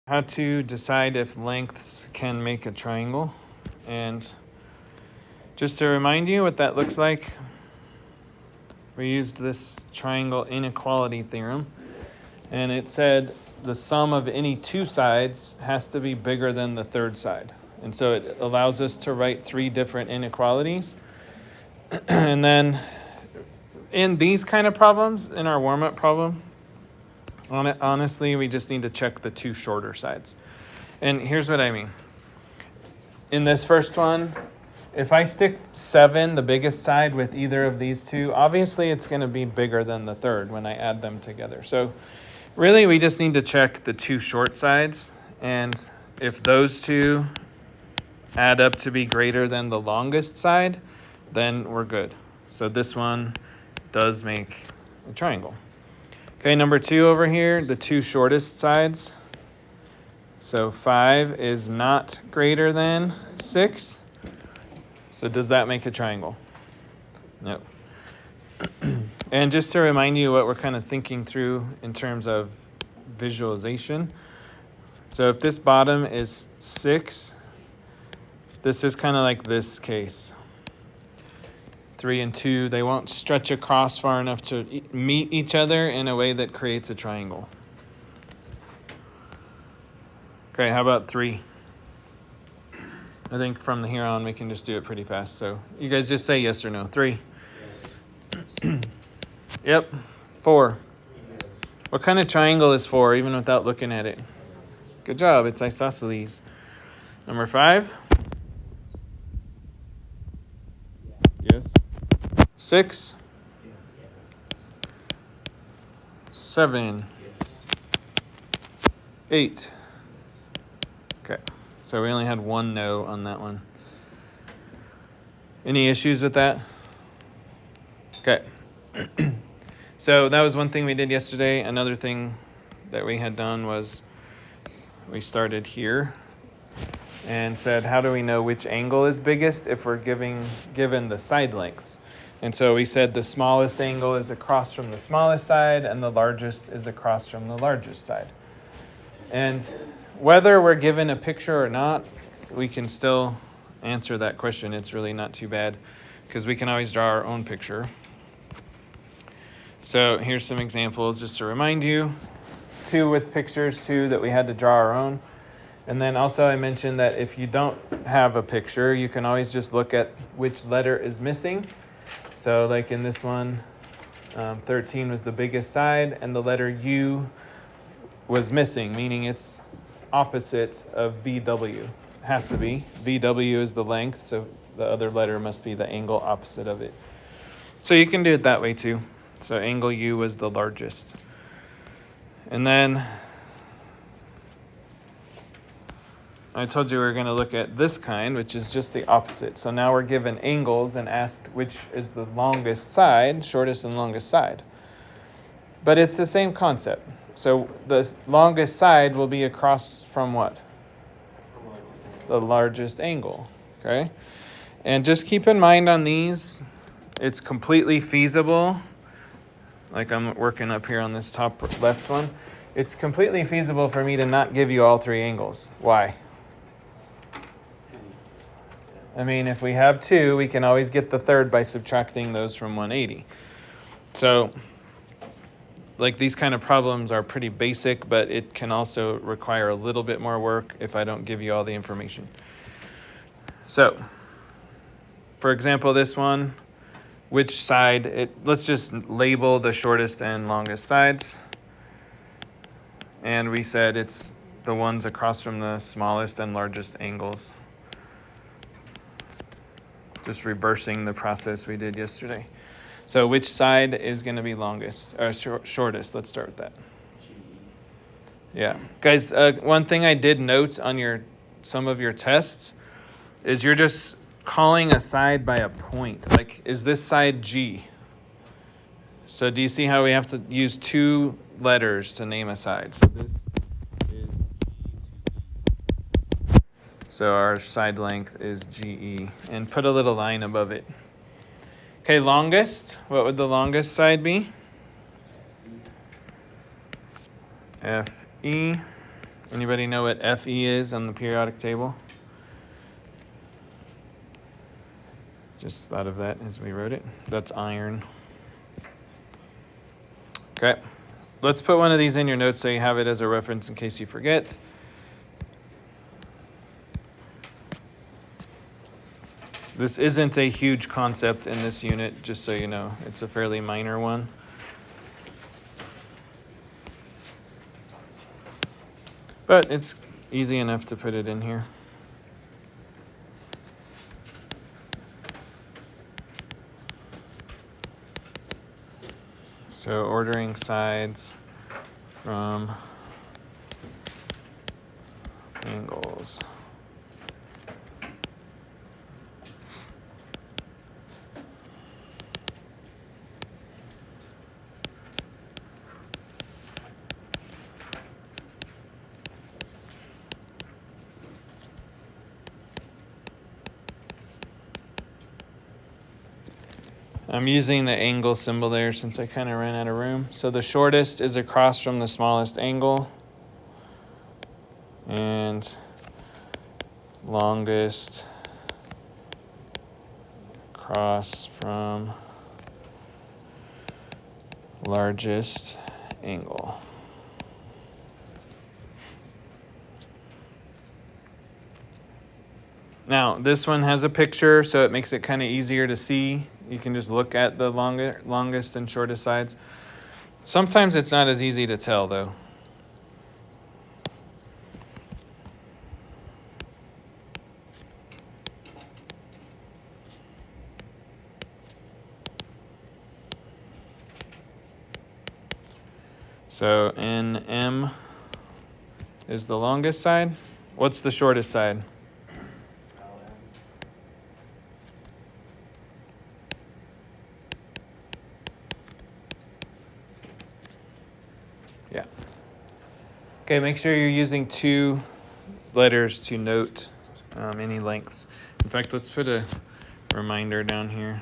How to decide if lengths can make a triangle. And just to remind you what that looks like, we used this triangle inequality theorem, and it said the sum of any two sides has to be bigger than the third side. And so it allows us to write three different inequalities. And then in these kind of problems, in our warm-up problem, honestly, we just need to check the two shorter sides. And here's what I mean. In this first one, if I stick 7, the biggest side, with either of these two, obviously it's going to be bigger than the third when I add them together. So really, we just need to check the two short sides. And if those two add up to be greater than the longest side, then we're good. So this one does make a triangle. Okay, number 2 over here, the two shortest sides. So 5 is not greater than 6. So does that make a triangle? No. And just to remind you what we're kind of thinking through in terms of visualization. So if this bottom is 6, this is kind of like this case. 3 and 2, they won't stretch across far enough to meet each other in a way that creates a triangle. Okay, how about 3? I think from here on we can just do it pretty fast. So you guys just say yes or no. 3. Yes. Yep. 4. Yes. What kind of triangle is 4, even without looking at it? Good job, it's isosceles. Number 5. Yes. 6. 7. 8. Okay, so we only had one no on that one. Any issues with that? Okay. So that was one thing we did yesterday. Another thing that we had done was we started here and said, how do we know which angle is biggest if we're given the side lengths? And so we said the smallest angle is across from the smallest side and the largest is across from the largest side. And whether we're given a picture or not, we can still answer that question. It's really not too bad because we can always draw our own picture. So here's some examples just to remind you. 2 with pictures, 2 that we had to draw our own. And then also I mentioned that if you don't have a picture, you can always just look at which letter is missing. So like in this one, 13 was the biggest side and the letter U was missing, meaning it's opposite of VW. It has to be. VW is the length, so the other letter must be the angle opposite of it. So you can do it that way too. So angle U was the largest. And then I told you we were going to look at this kind, which is just the opposite. So now we're given angles and asked which is the longest side, shortest and longest side. But it's the same concept. So the longest side will be across from what? The largest angle, okay? And just keep in mind on these, it's completely feasible. Like I'm working up here on this top left one. It's completely feasible for me to not give you all 3 angles. Why? I mean, if we have 2, we can always get the third by subtracting those from 180. So, like these kind of problems are pretty basic, but it can also require a little bit more work if I don't give you all the information. So, for example, this one, which side, let's just label the shortest and longest sides. And we said it's the ones across from the smallest and largest angles. Just reversing the process we did yesterday. So which side is going to be longest or shortest? Let's start with that. Yeah. Guys, one thing I did note on some of your tests is you're just calling a side by a point. Like, is this side G? So do you see how we have to use 2 letters to name a side? So this is G to E. So our side length is GE. And put a little line above it. Okay, longest. What would the longest side be? FE. Anybody know what Fe is on the periodic table? Just thought of that as we wrote it. That's iron. Okay. Let's put one of these in your notes so you have it as a reference in case you forget. This isn't a huge concept in this unit, just so you know. It's a fairly minor one. But it's easy enough to put it in here. So ordering sides from angles. I'm using the angle symbol there since I kind of ran out of room. So the shortest is across from the smallest angle. And longest across from largest angle. Now, this one has a picture, so it makes it kind of easier to see. You can just look at the longest and shortest sides. Sometimes it's not as easy to tell, though. So NM is the longest side. What's the shortest side? Yeah. Okay, make sure you're using 2 letters to note any lengths. In fact, let's put a reminder down here.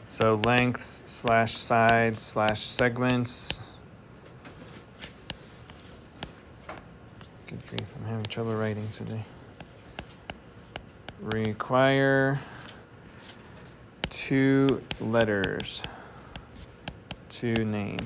So lengths / sides / segments. Good grief, I'm having trouble writing today. Require 2 letters to name.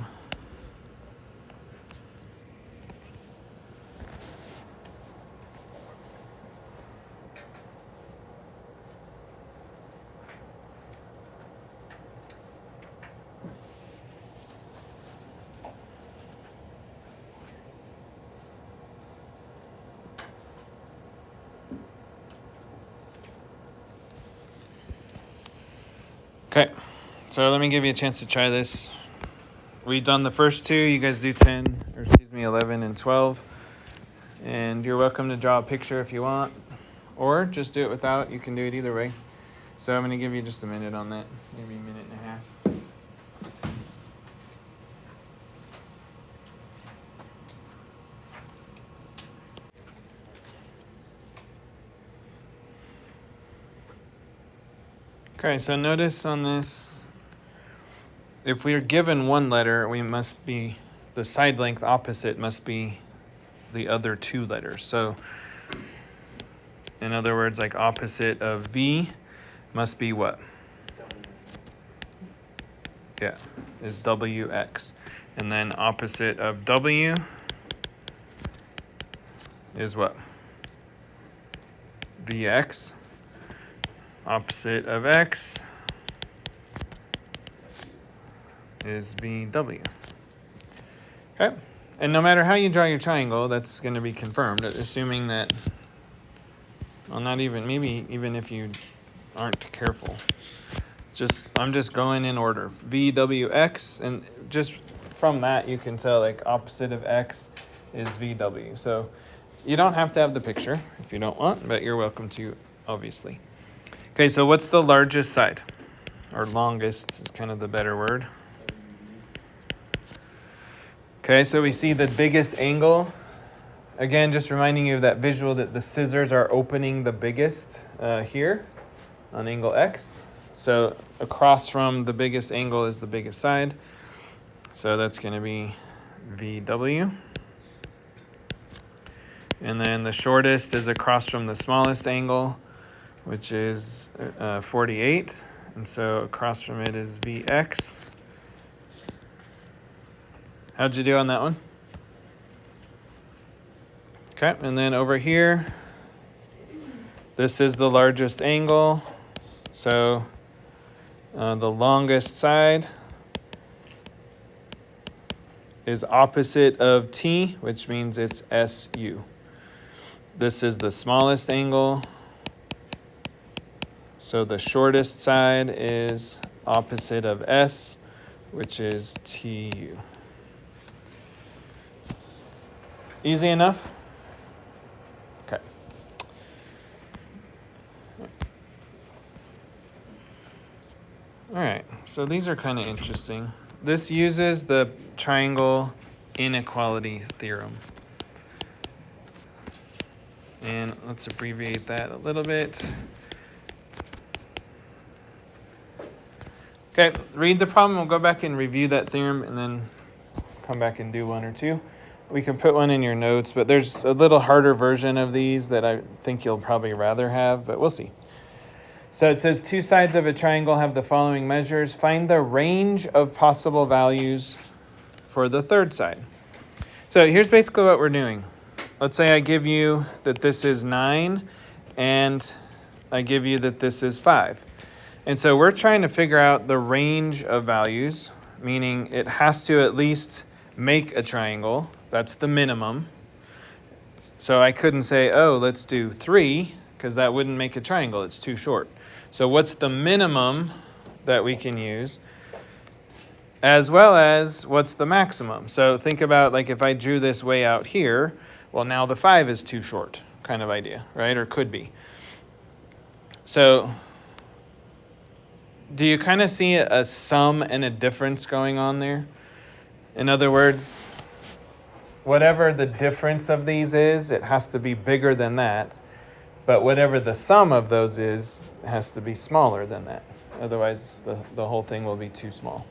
Okay, so let me give you a chance to try this. We've done the first 2. You guys do 11 and 12. And you're welcome to draw a picture if you want, or just do it without. You can do it either way. So I'm going to give you just a minute on that, maybe a minute and a half. Okay, so notice on this, if we are given 1 letter, the side length opposite must be the other 2 letters. So, in other words, like opposite of V must be what? Yeah, is WX. And then opposite of W is what? VX. Opposite of X is VW. Okay, and no matter how you draw your triangle, that's going to be confirmed, assuming that, well, not even, maybe even if you aren't careful. I'm just going in order. VWX, and just from that you can tell like opposite of X is VW. So you don't have to have the picture if you don't want, but you're welcome to, obviously. Okay, so what's the largest side? Or longest is kind of the better word. Okay, so we see the biggest angle. Again, just reminding you of that visual that the scissors are opening the biggest here on angle X. So across from the biggest angle is the biggest side. So that's going to be VW. And then the shortest is across from the smallest angle, which is 48. And so across from it is VX. How'd you do on that one? Okay, and then over here, this is the largest angle. So the longest side is opposite of T, which means it's SU. This is the smallest angle. So the shortest side is opposite of S, which is TU. Easy enough? Okay. All right, so these are kind of interesting. This uses the triangle inequality theorem. And let's abbreviate that a little bit. Okay, read the problem. We'll go back and review that theorem and then come back and do one or two. We can put one in your notes, but there's a little harder version of these that I think you'll probably rather have, but we'll see. So it says two sides of a triangle have the following measures. Find the range of possible values for the third side. So here's basically what we're doing. Let's say I give you that this is 9 and I give you that this is 5. And so we're trying to figure out the range of values, meaning it has to at least make a triangle. That's the minimum. So I couldn't say, oh, let's do 3, because that wouldn't make a triangle. It's too short. So what's the minimum that we can use, as well as what's the maximum? So think about, like, if I drew this way out here, well, now the 5 is too short, kind of idea, right? Or could be. So do you kind of see a sum and a difference going on there? In other words, whatever the difference of these is, it has to be bigger than that. But whatever the sum of those is, it has to be smaller than that. Otherwise, the whole thing will be too small.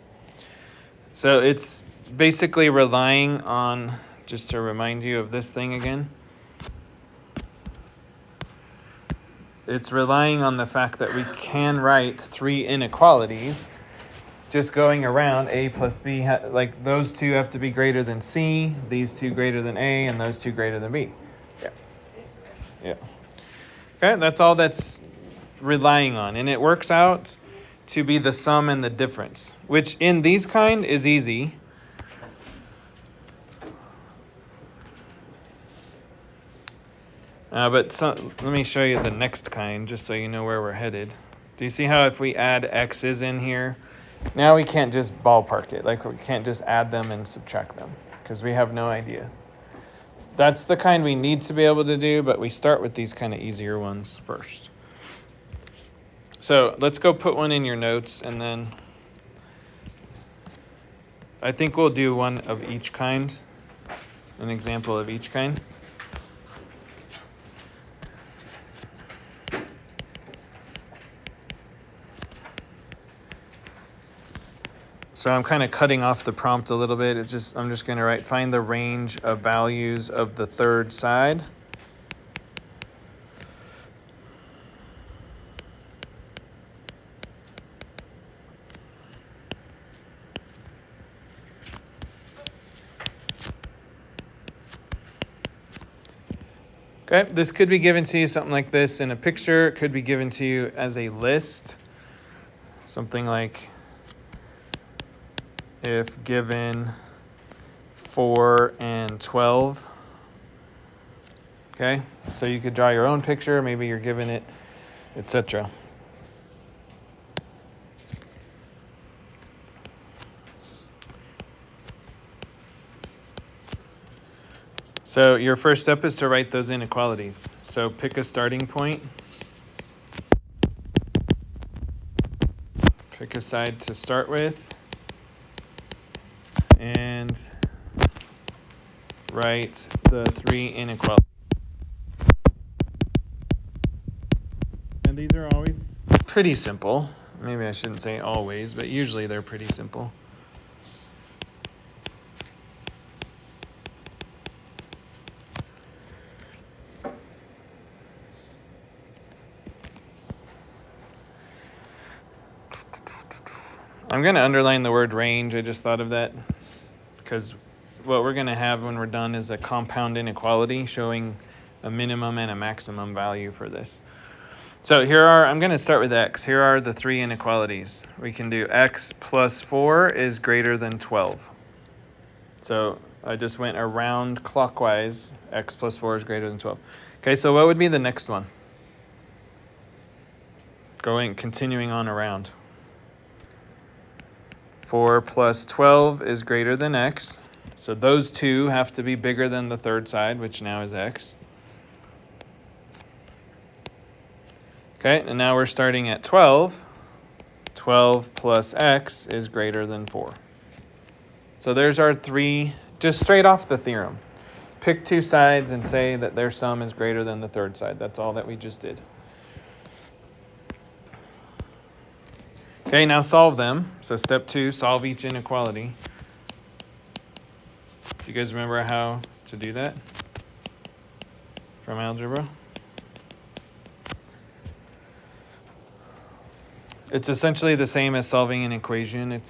So it's basically relying on, just to remind you of this thing again, it's relying on the fact that we can write 3 inequalities just going around A plus B, like those two have to be greater than C, these two greater than A, and those two greater than B. Yeah. Okay, that's all that's relying on. And it works out to be the sum and the difference, which in these kind is easy. Let me show you the next kind, just so you know where we're headed. Do you see how if we add x's in here, now we can't just ballpark it. Like, we can't just add them and subtract them, because we have no idea. That's the kind we need to be able to do, but we start with these kind of easier ones first. So let's go put one in your notes, and then I think we'll do one of each kind, an example of each kind. So I'm kind of cutting off the prompt a little bit. I'm just going to write, find the range of values of the third side. Okay, this could be given to you something like this in a picture. It could be given to you as a list. Something like, if given 4 and 12. Okay, so you could draw your own picture, maybe you're given it, etc. So your first step is to write those inequalities. So pick a starting point. Pick a side to start with. And write the 3 inequalities. And these are always pretty simple. maybe I shouldn't say always, but usually they're pretty simple. I'm going to underline the word range. I just thought of that because what we're going to have when we're done is a compound inequality showing a minimum and a maximum value for this. So I'm going to start with x. Here are the three inequalities. We can do x plus 4 is greater than 12. So I just went around clockwise. X plus 4 is greater than 12. Okay, so what would be the next one? Continuing on around. 4 plus 12 is greater than x. So those two have to be bigger than the third side, which now is x. Okay, and now we're starting at 12. 12 plus x is greater than 4. So there's our three, just straight off the theorem. Pick two sides and say that their sum is greater than the third side. That's all that we just did. Okay, now solve them. So step 2, solve each inequality. Do you guys remember how to do that from algebra? It's essentially the same as solving an equation. You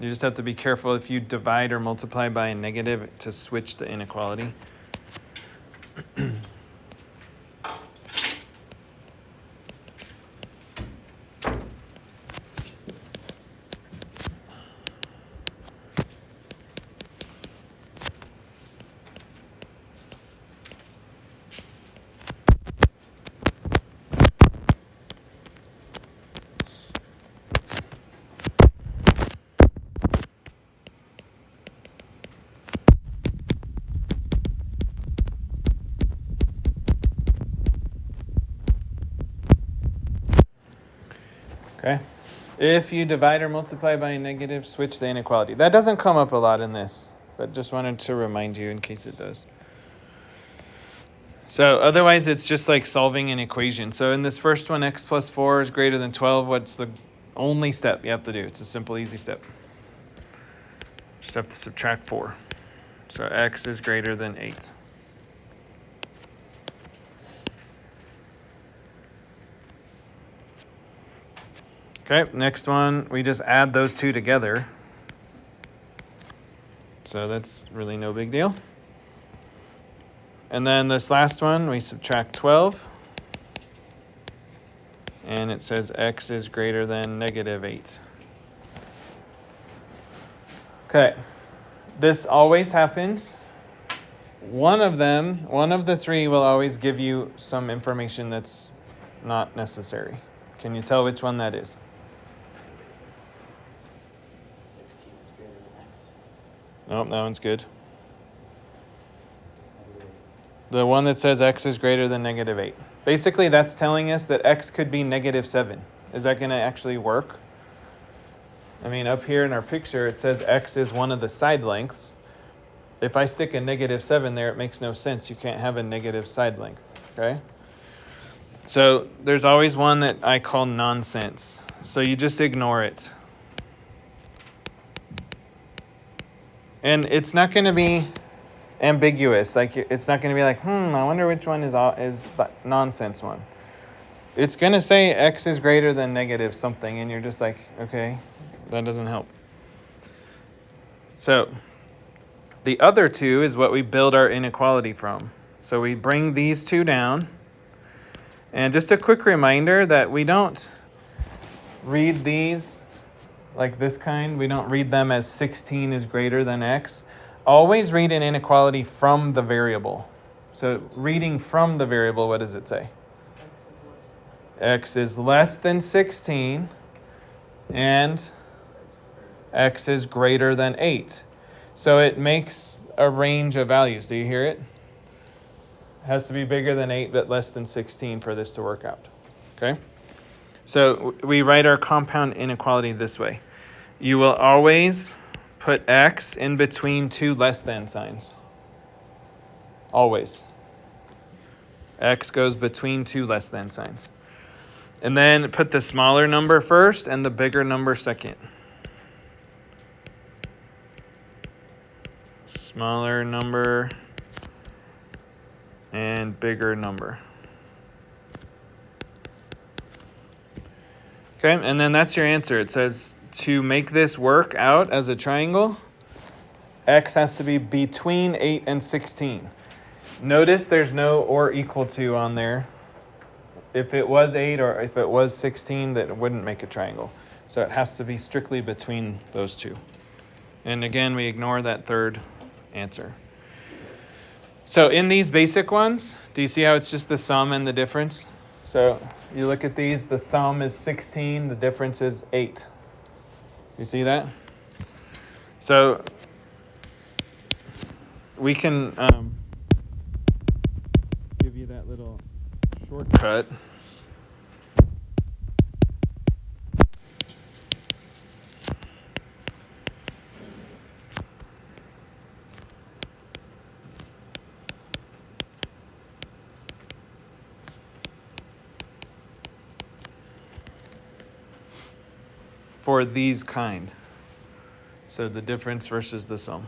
just have to be careful if you divide or multiply by a negative to switch the inequality. Okay. If you divide or multiply by a negative, switch the inequality. That doesn't come up a lot in this, but just wanted to remind you in case it does. So otherwise, it's just like solving an equation. So in this first one, x plus 4 is greater than 12. What's the only step you have to do? It's a simple, easy step. Just have to subtract 4. So x is greater than 8. Okay, next one, we just add those two together. So that's really no big deal. And then this last one, we subtract 12. And it says x is greater than negative 8. Okay, this always happens. One of the three will always give you some information that's not necessary. Can you tell which one that is? Nope, that one's good. The one that says x is greater than negative 8. Basically, that's telling us that x could be negative 7. Is that going to actually work? I mean, up here in our picture, it says x is one of the side lengths. If I stick a negative 7 there, it makes no sense. You can't have a negative side length, okay? So there's always one that I call nonsense. So you just ignore it. And it's not going to be ambiguous. Like, it's not going to be like, I wonder which one is the nonsense one. It's going to say x is greater than negative something, and you're just like, okay, that doesn't help. So the other two is what we build our inequality from. So we bring these two down. And just a quick reminder that we don't read these like this kind. We don't read them as 16 is greater than x. Always read an inequality from the variable. So reading from the variable, what does it say? X is less than 16 and x is greater than 8. So it makes a range of values. Do you hear it? It has to be bigger than 8 but less than 16 for this to work out. Okay? So we write our compound inequality this way. You will always put x in between two less than signs. Always. X goes between two less than signs. And then put the smaller number first and the bigger number second. Smaller number and bigger number. Okay, and then that's your answer. It says to make this work out as a triangle, x has to be between 8 and 16. Notice there's no or equal to on there. If it was 8 or if it was 16, that wouldn't make a triangle. So it has to be strictly between those two. And again, we ignore that third answer. So in these basic ones, do you see how it's just the sum and the difference? So you look at these, the sum is 16, the difference is 8. You see that? So we can give you that little shortcut. For these kind. So the difference versus the sum.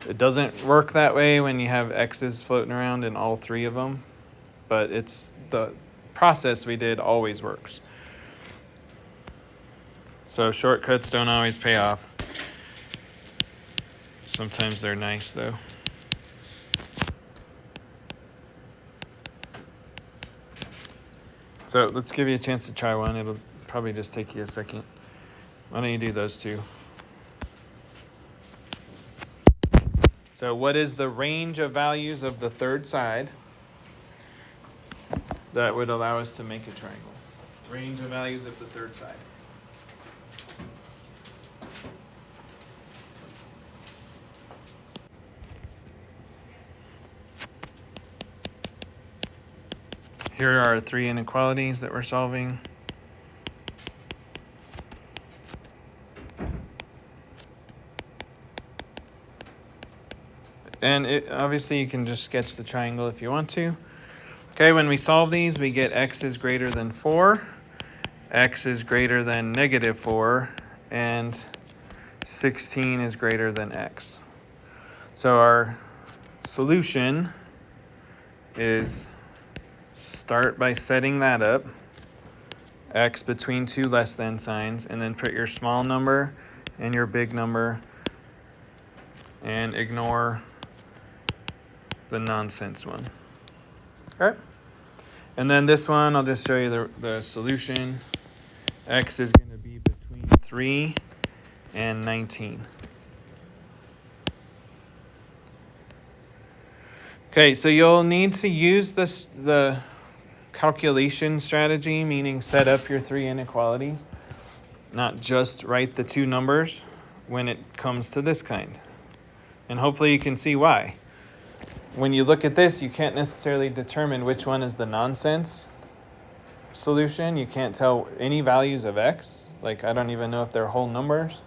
It doesn't work that way when you have x's floating around in all three of them, but it's the process we did always works. So shortcuts don't always pay off. Sometimes they're nice though. So let's give you a chance to try one. It'll probably just take you a second. Why don't you do those two? So what is the range of values of the third side that would allow us to make a triangle? Range of values of the third side. Here are our three inequalities that we're solving. And obviously you can just sketch the triangle if you want to. Okay, when we solve these, we get x is greater than 4, x is greater than negative 4, and 16 is greater than x. So our solution is start by setting that up, x between two less than signs, and then put your small number and your big number and ignore the nonsense one. Okay? And then this one, I'll just show you the solution. X is going to be between 3 and 19. Okay, so you'll need to use the calculation strategy, meaning set up your three inequalities, not just write the two numbers when it comes to this kind. And hopefully you can see why. When you look at this, you can't necessarily determine which one is the nonsense solution. You can't tell any values of x. Like, I don't even know if they're whole numbers.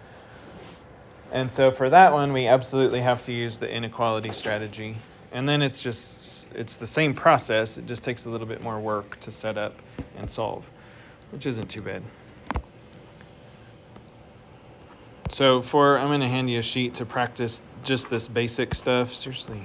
And so for that one, we absolutely have to use the inequality strategy. And then it's the same process. It just takes a little bit more work to set up and solve, which isn't too bad. So I'm going to hand you a sheet to practice just this basic stuff. Seriously.